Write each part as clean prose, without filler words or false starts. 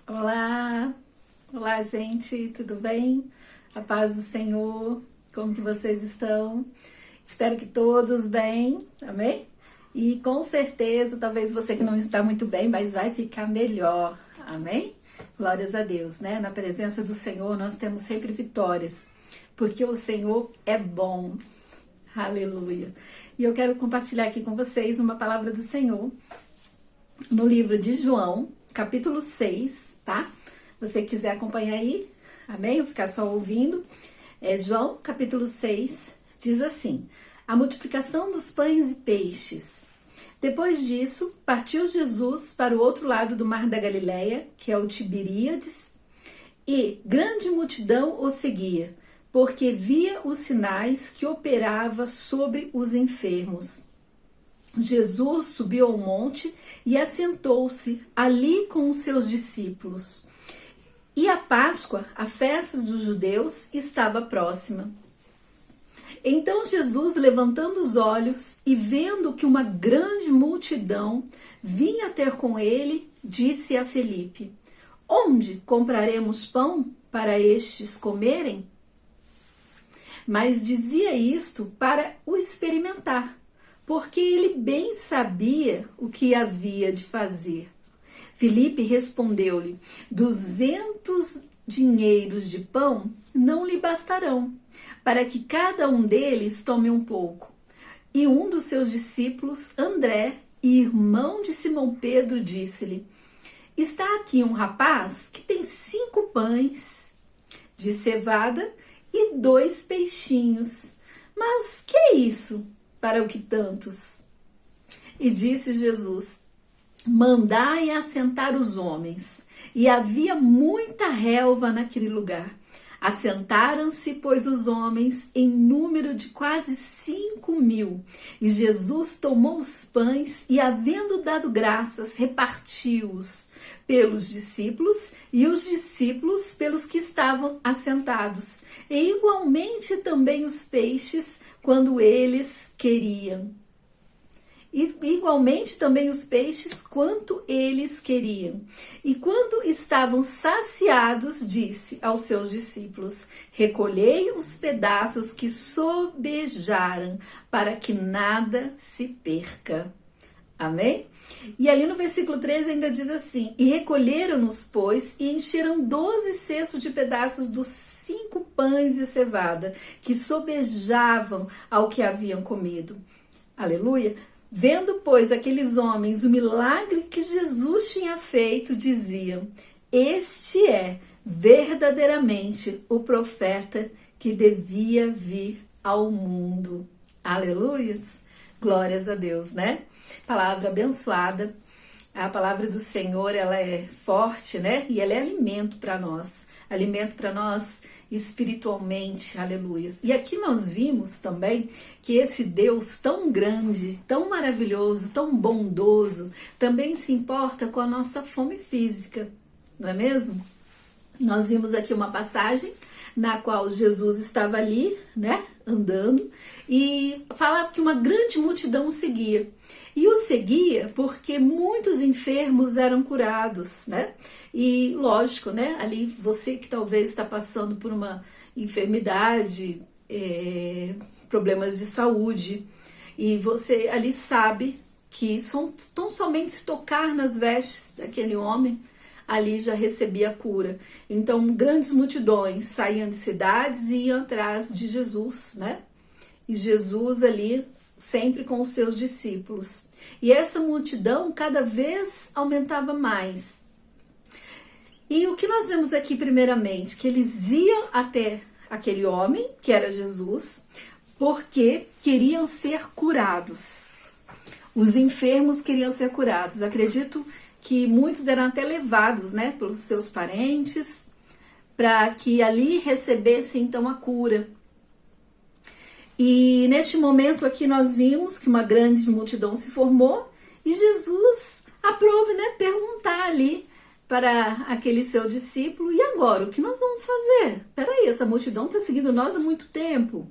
Olá, olá gente, tudo bem? A paz do Senhor, como que vocês estão? Espero que todos bem, amém? E com certeza, talvez você que não está muito bem, mas vai ficar melhor, amém? Glórias a Deus, né? Na presença do Senhor nós temos sempre vitórias, porque o Senhor é bom, aleluia. E eu quero compartilhar aqui com vocês uma palavra do Senhor no livro de João, capítulo 6, tá? Você quiser acompanhar aí, amém? Ou ficar só ouvindo. João, capítulo 6, diz assim: a multiplicação dos pães e peixes. Depois disso, partiu Jesus para o outro lado do mar da Galileia, que é o Tiberíades, e grande multidão o seguia, porque via os sinais que operava sobre os enfermos. Jesus subiu ao monte e assentou-se ali com os seus discípulos. E a Páscoa, a festa dos judeus, estava próxima. Então Jesus, levantando os olhos e vendo que uma grande multidão vinha ter com ele, disse a Felipe: onde compraremos pão para estes comerem? Mas dizia isto para o experimentar, porque ele bem sabia o que havia de fazer. Filipe respondeu-lhe: 200 dinheiros de pão não lhe bastarão, para que cada um deles tome um pouco. E um dos seus discípulos, André, irmão de Simão Pedro, disse-lhe: está aqui um rapaz que tem 5 pães de cevada e 2 peixinhos. Mas que é isso para o que tantos? E disse Jesus: mandai assentar os homens. E havia muita relva naquele lugar. Assentaram-se, pois, os homens em número de quase 5.000. E Jesus tomou os pães e, havendo dado graças, repartiu-os pelos discípulos e os discípulos pelos que estavam assentados. E igualmente também os peixes, quando eles queriam. E igualmente também os peixes, quanto eles queriam. E quando estavam saciados, disse aos seus discípulos: recolhei os pedaços que sobejaram, para que nada se perca. Amém? E ali no versículo 13 ainda diz assim: e recolheram-nos, pois, e encheram 12 cestos de pedaços dos 5 pães de cevada, que sobejavam ao que haviam comido. Aleluia! Vendo, pois, aqueles homens o milagre que Jesus tinha feito, diziam: este é verdadeiramente o profeta que devia vir ao mundo. Aleluias! Glórias a Deus, né? Palavra abençoada. A palavra do Senhor, ela é forte, né? E ela é alimento para nós. Alimento para nós espiritualmente, aleluia. E aqui nós vimos também que esse Deus tão grande, tão maravilhoso, tão bondoso, também se importa com a nossa fome física, não é mesmo? Nós vimos aqui uma passagem na qual Jesus estava ali, né, andando, e falava que uma grande multidão o seguia. E o seguia porque muitos enfermos eram curados, né? E lógico, né? Ali você que talvez está passando por uma enfermidade, problemas de saúde, e você ali sabe que tão somente tocar nas vestes daquele homem, ali já recebia a cura. Então grandes multidões saíam de cidades e iam atrás de Jesus, né? E Jesus ali sempre com os seus discípulos. E essa multidão cada vez aumentava mais. E o que nós vemos aqui primeiramente? Que eles iam até aquele homem, que era Jesus, porque queriam ser curados. Os enfermos queriam ser curados. Acredito que muitos eram até levados, né, pelos seus parentes, para que ali recebessem então a cura. E neste momento aqui nós vimos que uma grande multidão se formou e Jesus aprove, né, perguntar ali para aquele seu discípulo: e agora, o que nós vamos fazer? Peraí, essa multidão está seguindo nós há muito tempo.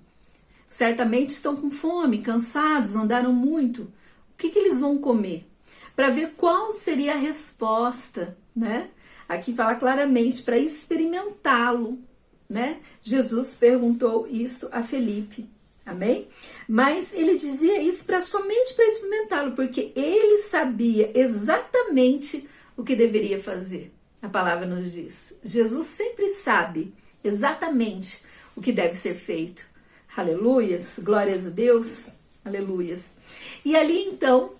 Certamente estão com fome, cansados, andaram muito. O que eles vão comer? Para ver qual seria a resposta, né, Aqui fala claramente para experimentá-lo, né? Jesus perguntou isso a Felipe, amém? Mas ele dizia isso somente para experimentá-lo, porque ele sabia exatamente o que deveria fazer. A palavra nos diz. Jesus sempre sabe exatamente o que deve ser feito. Aleluias, glórias a Deus, aleluias. E ali então,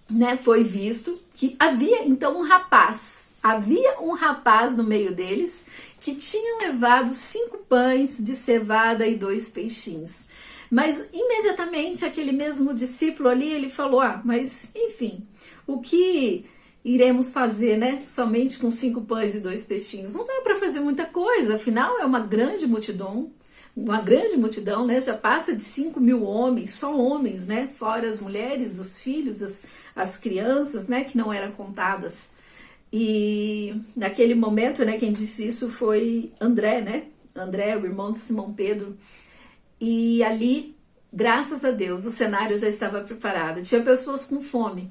né, foi visto que havia então havia um rapaz no meio deles que tinha levado 5 pães de cevada e 2 peixinhos. Mas imediatamente aquele mesmo discípulo ali, ele falou, mas enfim, o que iremos fazer, né, somente com 5 pães e 2 peixinhos? Não dá para fazer muita coisa, afinal é uma grande multidão, né, já passa de 5.000 homens, só homens, né, fora as mulheres, os filhos, as crianças, né, que não eram contadas. E naquele momento, né, quem disse isso foi André, né, André, o irmão de Simão Pedro. E ali, graças a Deus, o cenário já estava preparado. Tinha pessoas com fome,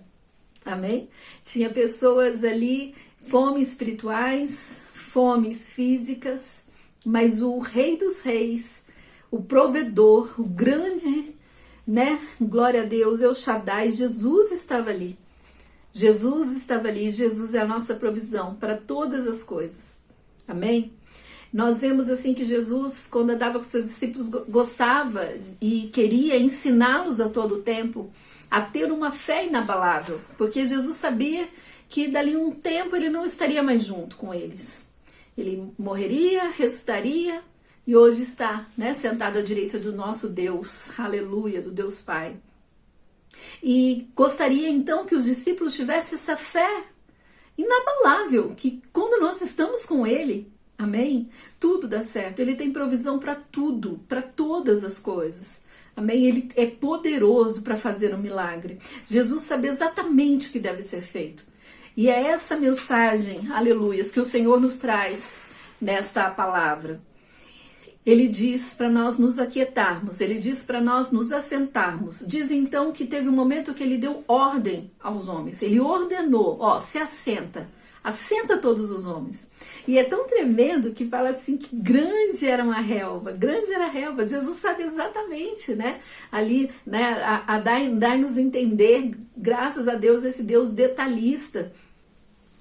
amém? Tinha pessoas ali, fomes espirituais, fomes físicas, mas o Rei dos Reis, o provedor, o grande, né, glória a Deus, El Shaddai, Jesus estava ali. Jesus estava ali, Jesus é a nossa provisão para todas as coisas, amém? Nós vemos assim que Jesus, quando andava com seus discípulos, gostava e queria ensiná-los a todo tempo a ter uma fé inabalável, porque Jesus sabia que dali um tempo ele não estaria mais junto com eles. Ele morreria, ressuscitaria e hoje está, né, sentado à direita do nosso Deus, aleluia, do Deus Pai. E gostaria então que os discípulos tivessem essa fé inabalável, que quando nós estamos com Ele, amém? Tudo dá certo. Ele tem provisão para tudo, para todas as coisas. Amém? Ele é poderoso para fazer um milagre. Jesus sabe exatamente o que deve ser feito. E é essa mensagem, aleluias, que o Senhor nos traz nesta palavra. Ele diz para nós nos aquietarmos, ele diz para nós nos assentarmos. Diz então que teve um momento que ele deu ordem aos homens. Ele ordenou, se assenta todos os homens. E é tão tremendo que fala assim que grande era a relva. Jesus sabe exatamente, né? Ali, né, a dar-nos entender, graças a Deus, esse Deus detalhista,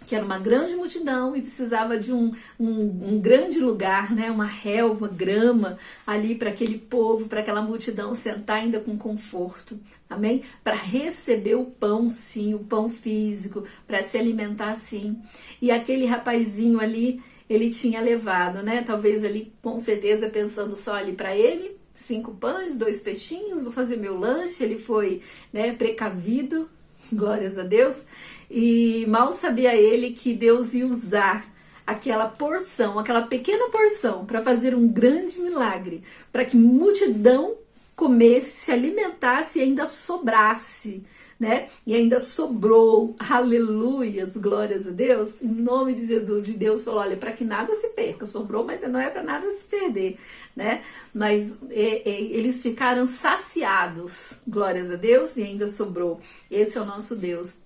que era uma grande multidão e precisava de um grande lugar, né? Uma relva, grama ali para aquele povo, para aquela multidão sentar ainda com conforto, amém? Para receber o pão, sim, o pão físico, para se alimentar, sim. E aquele rapazinho ali, ele tinha levado, né? Talvez ali, com certeza, pensando só ali para ele, 5 pães, 2 peixinhos, vou fazer meu lanche. Ele foi, né, precavido, glórias a Deus. E mal sabia ele que Deus ia usar aquela porção, aquela pequena porção, para fazer um grande milagre, para que multidão comesse, se alimentasse e ainda sobrasse, né? E ainda sobrou, aleluia, glórias a Deus, em nome de Jesus. E Deus falou, olha, para que nada se perca, sobrou, mas não é para nada se perder, né? Mas eles ficaram saciados, glórias a Deus, e ainda sobrou. Esse é o nosso Deus.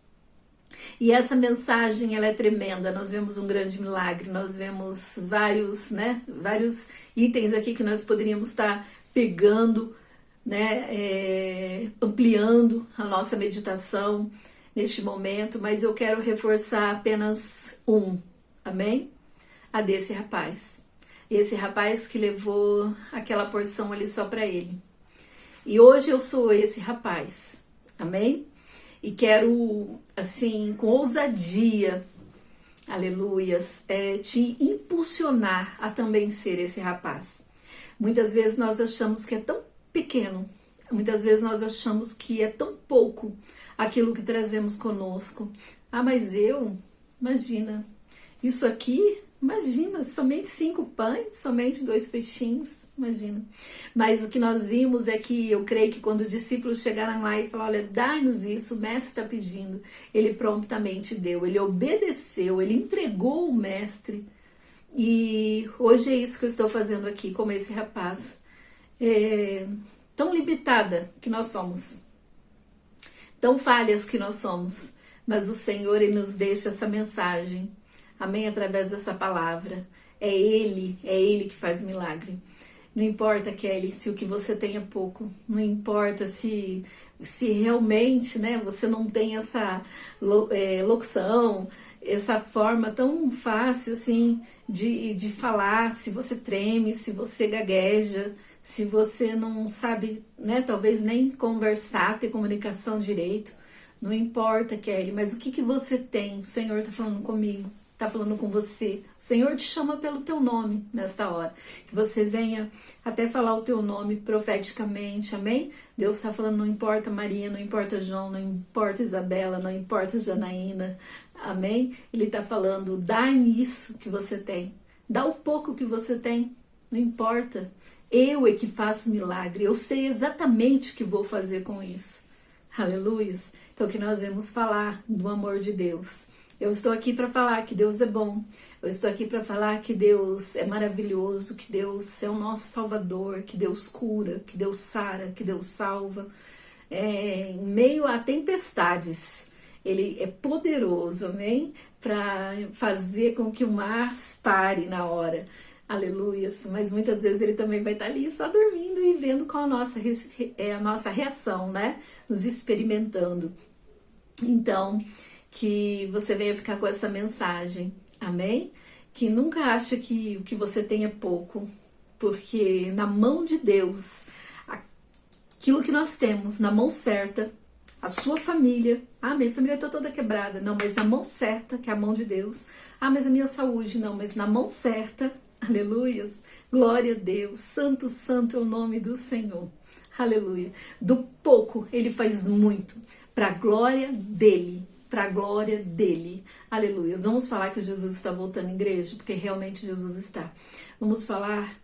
E essa mensagem, ela é tremenda. Nós vemos um grande milagre, nós vemos vários itens aqui que nós poderíamos estar pegando, né, ampliando a nossa meditação neste momento, mas eu quero reforçar apenas amém? A desse rapaz. Esse rapaz que levou aquela porção ali só para ele. E hoje eu sou esse rapaz, amém? E quero, assim, com ousadia, aleluias, te impulsionar a também ser esse rapaz. Muitas vezes nós achamos que é tão pequeno, muitas vezes nós achamos que é tão pouco aquilo que trazemos conosco. Mas imagina, isso aqui, imagina, somente 5 pães, somente 2 peixinhos, imagina. Mas o que nós vimos é que eu creio que quando os discípulos chegaram lá e falaram, olha, dá-nos isso, o mestre está pedindo, ele prontamente deu, ele obedeceu, ele entregou o mestre. E hoje é isso que eu estou fazendo aqui, como esse rapaz. Tão limitada que nós somos, tão falhas que nós somos, mas o Senhor, ele nos deixa essa mensagem, amém? Através dessa palavra. É Ele que faz milagre. Não importa, Kelly, se o que você tem é pouco. Não importa se realmente, né, você não tem essa locução, essa forma tão fácil assim de falar, se você treme, se você gagueja, se você não sabe, né, talvez nem conversar, ter comunicação direito. Não importa, Kelly, mas o que você tem? O Senhor está falando comigo. Está falando com você. O Senhor te chama pelo teu nome nesta hora. Que você venha até falar o teu nome profeticamente, amém? Deus está falando, não importa Maria, não importa João, não importa Isabela, não importa Janaína, amém? Ele está falando, dá nisso que você tem. Dá o pouco que você tem, não importa. Eu é que faço milagre, eu sei exatamente o que vou fazer com isso. Aleluia. Então que nós vamos falar do amor de Deus. Eu estou aqui para falar que Deus é bom. Eu estou aqui para falar que Deus é maravilhoso, que Deus é o nosso Salvador, que Deus cura, que Deus sara, que Deus salva. Em meio a tempestades, Ele é poderoso, amém? Para fazer com que o mar pare na hora. Aleluia. Mas muitas vezes Ele também vai estar ali só dormindo e vendo qual a nossa reação, né? Nos experimentando. Então, que você venha ficar com essa mensagem, amém? Que nunca acha que o que você tem é pouco, porque na mão de Deus, aquilo que nós temos na mão certa, a sua família, minha família está toda quebrada, não, mas na mão certa, que é a mão de Deus, mas a minha saúde, não, mas na mão certa, aleluias, glória a Deus, santo, santo é o nome do Senhor, aleluia. Do pouco Ele faz muito, para a glória dEle, para a glória dEle. Aleluia. Vamos falar que Jesus está voltando, igreja, porque realmente Jesus está. Vamos falar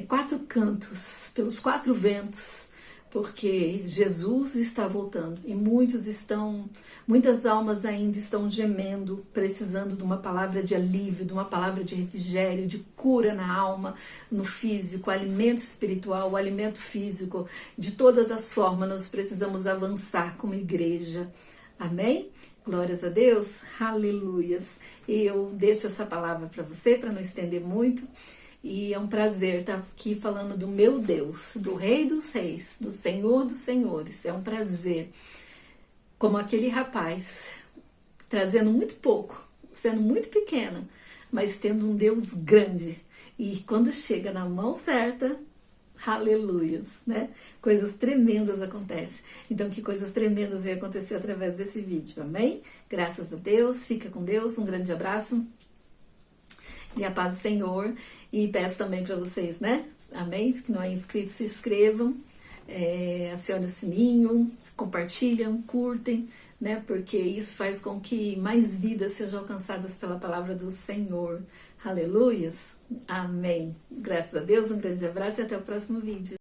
4 cantos, pelos 4 ventos, porque Jesus está voltando. E muitas almas ainda estão gemendo, precisando de uma palavra de alívio, de uma palavra de refrigério, de cura na alma, no físico, alimento espiritual, alimento físico. De todas as formas, nós precisamos avançar como igreja. Amém? Glórias a Deus, aleluias. Eu deixo essa palavra para você, para não estender muito. E é um prazer estar aqui falando do meu Deus, do Rei dos Reis, do Senhor dos Senhores. É um prazer, como aquele rapaz, trazendo muito pouco, sendo muito pequena, mas tendo um Deus grande. E quando chega na mão certa, aleluias, né? Coisas tremendas acontecem. Então, que coisas tremendas vão acontecer através desse vídeo, amém? Graças a Deus, fica com Deus, um grande abraço e a paz do Senhor. E peço também para vocês, né? Amém? Se não é inscrito, se inscrevam, acionem o sininho, compartilham, curtem, né? Porque isso faz com que mais vidas sejam alcançadas pela palavra do Senhor. Aleluias. Amém. Graças a Deus, um grande abraço e até o próximo vídeo.